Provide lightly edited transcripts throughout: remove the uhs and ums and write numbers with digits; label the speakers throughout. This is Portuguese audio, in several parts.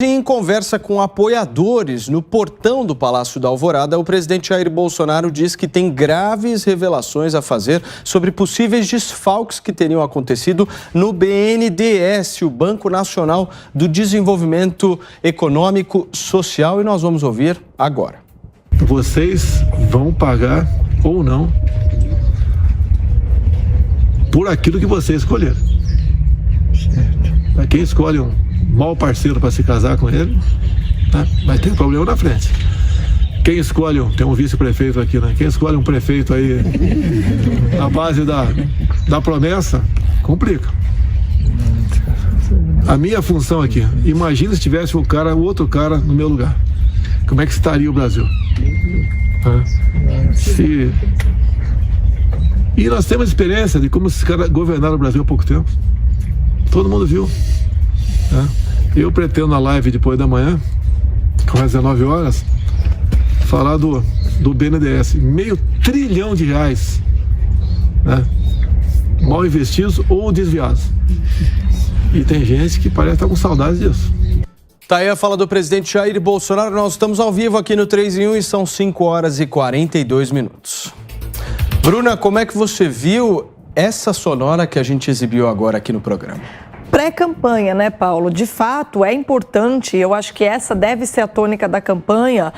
Speaker 1: Em conversa com apoiadores no portão do Palácio da Alvorada, o presidente Jair Bolsonaro diz que tem graves revelações a fazer sobre possíveis desfalques que teriam acontecido no BNDES, o Banco Nacional do Desenvolvimento Econômico Social, e nós vamos ouvir agora.
Speaker 2: Vocês vão pagar ou não por aquilo que vocês escolheram. Para quem escolhe um mau parceiro para se casar com ele, tá? Vai ter problema na frente. Quem escolhe, tem um vice-prefeito aqui, né? Quem escolhe um prefeito aí na base da promessa, complica. A minha função aqui, imagina se tivesse o outro cara no meu lugar. Como é que estaria o Brasil? E nós temos experiência de como esses caras governaram o Brasil há pouco tempo. Todo mundo viu. Eu pretendo na live depois da manhã, com as 19 horas, falar do BNDES. R$500 bilhão, né? Mal investidos ou desviados. E tem gente que parece estar com saudades disso.
Speaker 1: Tá aí a fala do presidente Jair Bolsonaro. Nós estamos ao vivo aqui no 3 em 1 e são 5 horas e 42 minutos. Bruna, como é que você viu essa sonora que a gente exibiu agora aqui no programa?
Speaker 3: Pré-campanha, né, Paulo? De fato, é importante, eu acho que essa deve ser a tônica da campanha,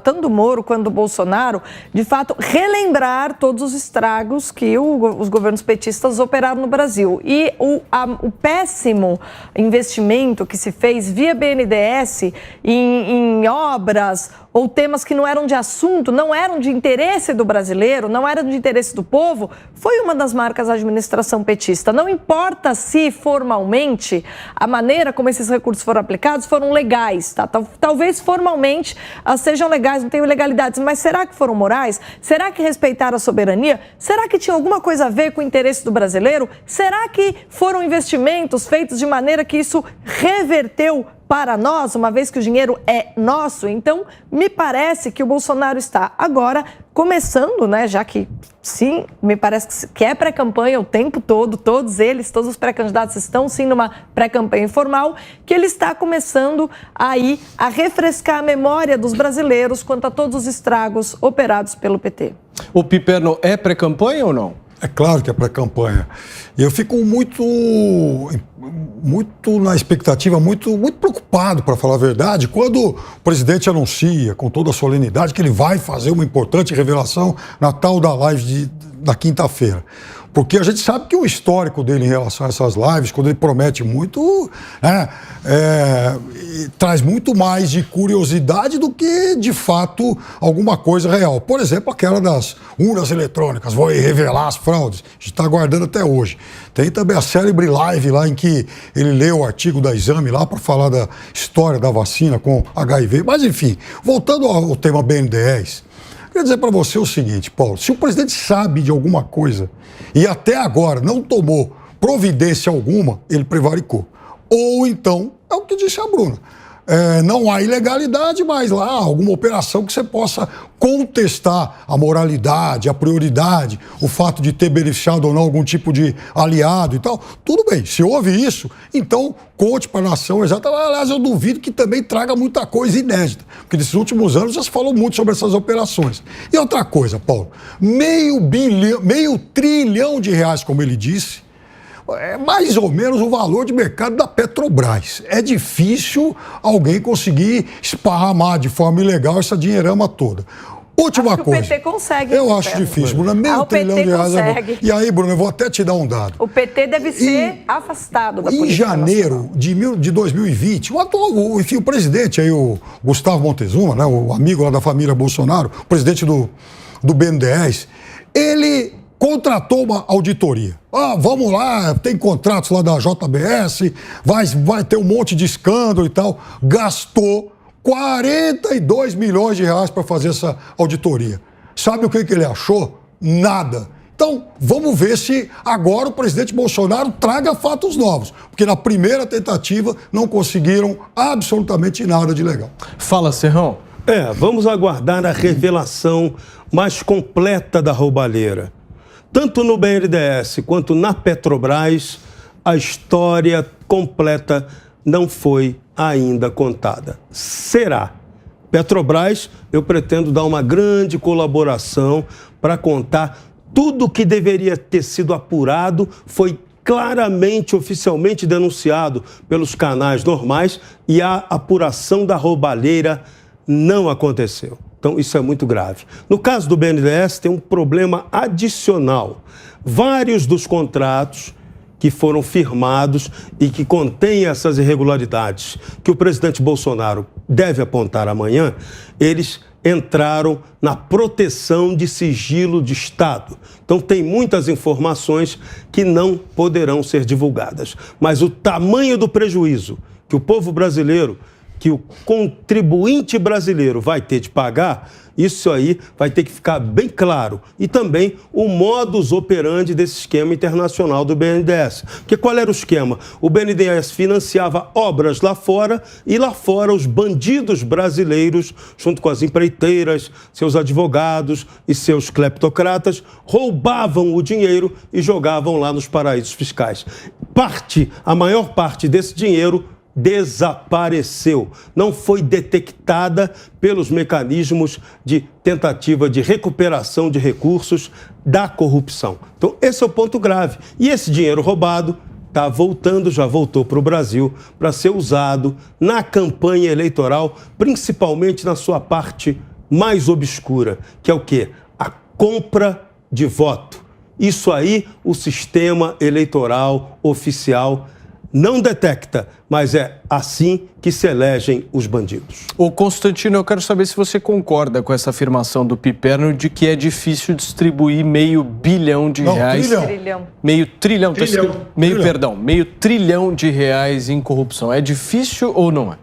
Speaker 3: tanto do Moro quanto do Bolsonaro, de fato, relembrar todos os estragos que os governos petistas operaram no Brasil. E o péssimo investimento que se fez via BNDES em obras ou temas que não eram de assunto, não eram de interesse do brasileiro, não eram de interesse do povo, foi uma das marcas da administração petista. Não importa se formalmente a maneira como esses recursos foram aplicados foram legais, tá? Talvez formalmente sejam legais, não tenham ilegalidades, mas será que foram morais? Será que respeitaram a soberania? Será que tinha alguma coisa a ver com o interesse do brasileiro? Será que foram investimentos feitos de maneira que isso reverteu para nós, uma vez que o dinheiro é nosso? Então, me parece que o Bolsonaro está agora começando, né, já que sim, me parece que é pré-campanha o tempo todo, todos os pré-candidatos estão sim numa pré-campanha informal, que ele está começando aí a refrescar a memória dos brasileiros quanto a todos os estragos operados pelo PT.
Speaker 1: O Piperno é pré-campanha ou não?
Speaker 4: É claro que é pré-campanha. Eu fico muito na expectativa, muito preocupado, para falar a verdade, quando o presidente anuncia com toda a solenidade que ele vai fazer uma importante revelação na tal da live da quinta-feira. Porque a gente sabe que o histórico dele em relação a essas lives, quando ele promete muito, traz muito mais de curiosidade do que, de fato, alguma coisa real. Por exemplo, aquela das urnas eletrônicas, vou revelar as fraudes. A gente está aguardando até hoje. Tem também a célebre live lá em que ele lê o artigo da Exame lá para falar da história da vacina com HIV. Mas, enfim, voltando ao tema BNDES, quero dizer para você o seguinte, Paulo, se o presidente sabe de alguma coisa e até agora não tomou providência alguma, ele prevaricou. Ou então, é o que disse a Bruna, não há ilegalidade, mas lá alguma operação que você possa contestar a moralidade, a prioridade, o fato de ter beneficiado ou não algum tipo de aliado e tal. Tudo bem, se houve isso, então conte para a nação exatamente. Aliás, eu duvido que também traga muita coisa inédita, porque nesses últimos anos já se falou muito sobre essas operações. E outra coisa, Paulo, R$500 bilhão, como ele disse, é mais ou menos o valor de mercado da Petrobras. É difícil alguém conseguir esparramar de forma ilegal essa dinheirama toda. Última coisa.
Speaker 3: O PT consegue.
Speaker 4: Eu acho difícil, Bruna. R$500 bilhão. E aí, Bruna, eu vou até te dar um dado.
Speaker 3: O PT deve ser afastado da política
Speaker 4: nacional. Em janeiro de 2020, o presidente aí, o Gustavo Montezuma, né, o amigo lá da família Bolsonaro, o presidente do BNDES, ele contratou uma auditoria. Vamos lá, tem contratos lá da JBS, vai ter um monte de escândalo e tal. Gastou R$42 milhões para fazer essa auditoria. Sabe o que ele achou? Nada. Então, vamos ver se agora o presidente Bolsonaro traga fatos novos, porque na primeira tentativa não conseguiram absolutamente nada de legal.
Speaker 1: Fala, Serrão.
Speaker 5: Vamos aguardar a revelação mais completa da roubalheira. Tanto no BNDES quanto na Petrobras, a história completa não foi ainda contada. Será? Petrobras, eu pretendo dar uma grande colaboração para contar tudo o que deveria ter sido apurado, foi claramente, oficialmente denunciado pelos canais normais e a apuração da roubalheira não aconteceu. Então, isso é muito grave. No caso do BNDES, tem um problema adicional. Vários dos contratos que foram firmados e que contêm essas irregularidades que o presidente Bolsonaro deve apontar amanhã, eles entraram na proteção de sigilo de Estado. Então, tem muitas informações que não poderão ser divulgadas. Mas o tamanho do prejuízo que o povo brasileiro, que o contribuinte brasileiro vai ter de pagar, isso aí vai ter que ficar bem claro. E também o modus operandi desse esquema internacional do BNDES. Porque qual era o esquema? O BNDES financiava obras lá fora e lá fora os bandidos brasileiros, junto com as empreiteiras, seus advogados e seus cleptocratas, roubavam o dinheiro e jogavam lá nos paraísos fiscais. A maior parte desse dinheiro desapareceu, não foi detectada pelos mecanismos de tentativa de recuperação de recursos da corrupção. Então, esse é o ponto grave. E esse dinheiro roubado está voltando, já voltou para o Brasil, para ser usado na campanha eleitoral, principalmente na sua parte mais obscura, que é o quê? A compra de voto. Isso aí o sistema eleitoral oficial não detecta, mas é assim que se elegem os bandidos.
Speaker 1: Ô Constantino, eu quero saber se você concorda com essa afirmação do Piperno de que é difícil distribuir R$500 bilhão de reais.
Speaker 3: Trilhão.
Speaker 1: Meio trilhão de reais em corrupção. É difícil ou não é?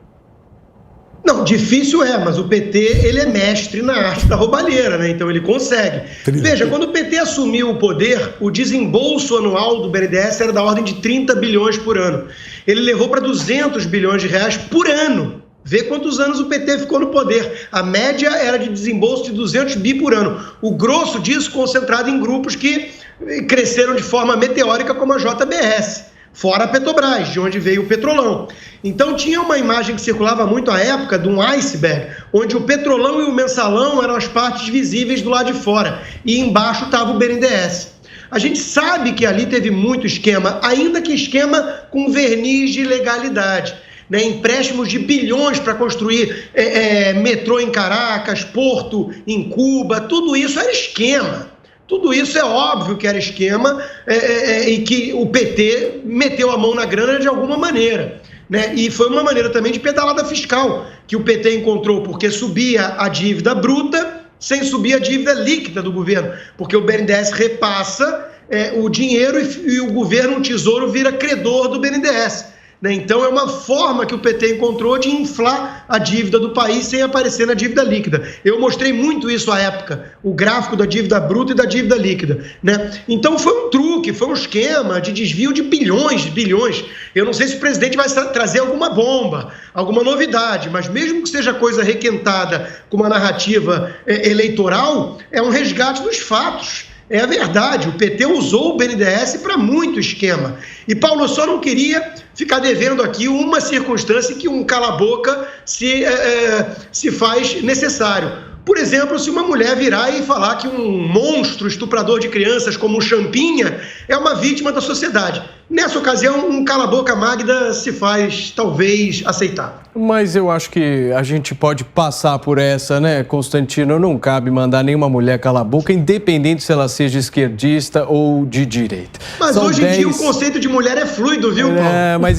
Speaker 6: Não, difícil é, mas o PT ele é mestre na arte da roubalheira, né? Então ele consegue. Veja, quando o PT assumiu o poder, o desembolso anual do BNDES era da ordem de 30 bilhões por ano. Ele levou para 200 bilhões de reais por ano. Vê quantos anos o PT ficou no poder. A média era de desembolso de 200 bi por ano. O grosso disso concentrado em grupos que cresceram de forma meteórica, como a JBS. Fora a Petrobras, de onde veio o Petrolão. Então tinha uma imagem que circulava muito à época de um iceberg, onde o Petrolão e o Mensalão eram as partes visíveis do lado de fora, e embaixo estava o BNDES. A gente sabe que ali teve muito esquema, ainda que esquema com verniz de legalidade. Né, empréstimos de bilhões para construir metrô em Caracas, porto em Cuba, tudo isso era esquema. Tudo isso é óbvio que era esquema e que o PT meteu a mão na grana de alguma maneira. Né? E foi uma maneira também de pedalada fiscal que o PT encontrou, porque subia a dívida bruta sem subir a dívida líquida do governo, porque o BNDES repassa o dinheiro e o governo, o Tesouro, vira credor do BNDES. Né? Então é uma forma que o PT encontrou de inflar a dívida do país sem aparecer na dívida líquida. Eu mostrei muito isso à época, o gráfico da dívida bruta e da dívida líquida. Né? Então foi um truque, foi um esquema de desvio de bilhões. Eu não sei se o presidente vai trazer alguma bomba, alguma novidade, mas mesmo que seja coisa requentada com uma narrativa eleitoral, é um resgate dos fatos. É a verdade, o PT usou o BNDES para muito esquema. E, Paulo, eu só não queria ficar devendo aqui uma circunstância em que um cala-boca se faz necessário. Por exemplo, se uma mulher virar e falar que um monstro estuprador de crianças como o Champinha é uma vítima da sociedade. Nessa ocasião, um cala-boca Magda se faz, talvez, aceitável.
Speaker 1: Mas eu acho que a gente pode passar por essa, né, Constantino? Não cabe mandar nenhuma mulher calar a boca, independente se ela seja esquerdista ou de direita.
Speaker 6: Mas hoje em dia o conceito de mulher é fluido, viu, Paulo?
Speaker 1: Mas